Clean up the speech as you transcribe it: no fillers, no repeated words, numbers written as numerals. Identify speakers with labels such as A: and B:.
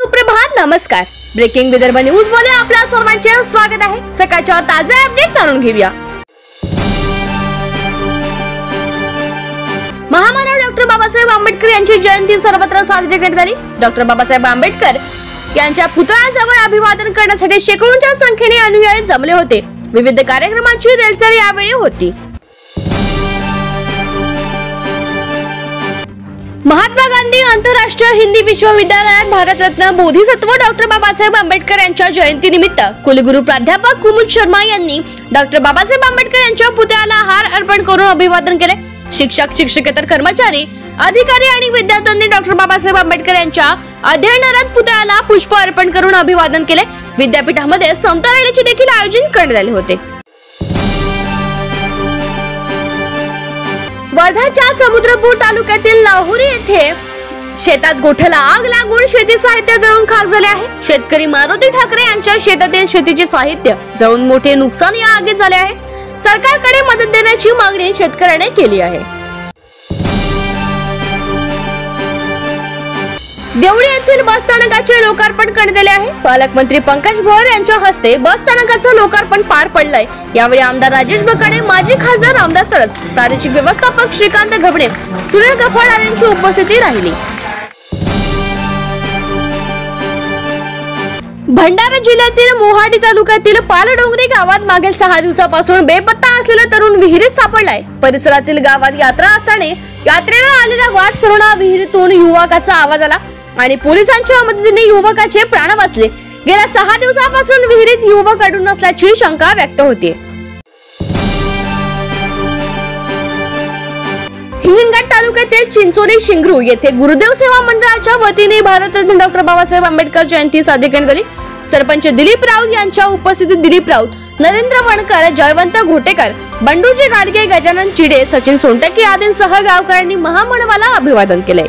A: सुप्रभात, नमस्कार. Breaking Vidarbha news मध्ये आपल्या सर्वांचे स्वागत आहे. सकाळच्या ताज्या अपडेट जाणून घेऊया. महामानव डॉक्टर बाबासाहेब आंबेडकर यांची जयंती सर्वत्र साजरी करण्यात आली. डॉक्टर बाबासाहेब आंबेडकर यांच्या पुतळ्याजवळ अभिवादन करण्यासाठी शेकडोंच्या संख्येने अनुयायी जमले होते. विविध कार्यक्रमांची रेलचेल यावेळी होती. महात्मा गांधी आंतरराष्ट्रीय हिंदी विश्वविद्यालयात भारतरत्न बोधिसत्व डॉक्टर बाबासाहेब आंबेडकर यांच्या जयंतीनिमित्त कुलगुरू प्राध्यापक कुमुद शर्मा यांनी डॉक्टर बाबासाहेब आंबेडकर यांच्या पुतळ्याला हार अर्पण करून अभिवादन केले. शिक्षक, शिक्षकेतर कर्मचारी, अधिकारी आणि विद्यार्थ्यांनी डॉक्टर बाबासाहेब आंबेडकर यांच्या अध्ययनरत पुतळ्याला पुष्प अर्पण करून अभिवादन केले. विद्यापीठामध्ये समता रॅलीचे देखील आयोजन करण्यात आले होते. वर्धाच्या समुद्रपूर तालुक्यातील लाहोरी येथे शेतात गोठ्याला आग लागून शेती साहित्य जळून खाक झाले आहे. शेतकरी मारुती ठाकरे यांच्या शेतातील शेतीचे साहित्य जळून मोठे नुकसान या आगीत झाले आहे. सरकारकडे मदत देण्याची मागणी शेतकऱ्याने केली आहे. देवळी येथील बस स्थानकाचे लोकार्पण करण्यात आले आहे. पालकमंत्री पंकज भोयर यांच्या हस्ते बस स्थानकाचं लोकार्पण पार पडलंय. यावेळी आमदार राजेश बकाणे, माजी खासदार रामदास तळस, प्रादेशिक व्यवस्थापक श्रीकांत घबणे, सुनील गफाळदार यांची उपस्थिती राहिली. भंडारा जिल्ह्यातील मोहाडी तालुक्यातील पालडोंगरी गावात मागील 6 दिवसापासून बेपत्ता असलेला तरुण विहिरीत सापडलाय. परिसरातील गावात यात्रा असताना यात्रेला आलेल्या वाट सरोणा विहिरीतून युवकाचा आवाज आला आणि पोलिसांच्या मदतीने युवकाचे प्राण वाचले. गेल्या 6 दिवसापासून विहिरीत युवक अडून असल्याची शंका व्यक्त होते. हिंगणघाट तालुक्यातील चिंचोली शिंगरू येथे गुरुदेव सेवा मंडळाच्या वतीने भारतरत्न डॉक्टर बाबासाहेब आंबेडकर जयंती साजरी करण्यात आली. सरपंच दिलीप राऊत यांच्या उपस्थितीत दिलीप राऊत, नरेंद्र वणकर, जयवंत घोटेकर, बंडूजी गाडगे, गजानन चिडे, सचिन सोनटके आदींसह गावकऱ्यांनी महामानवाला अभिवादन केले.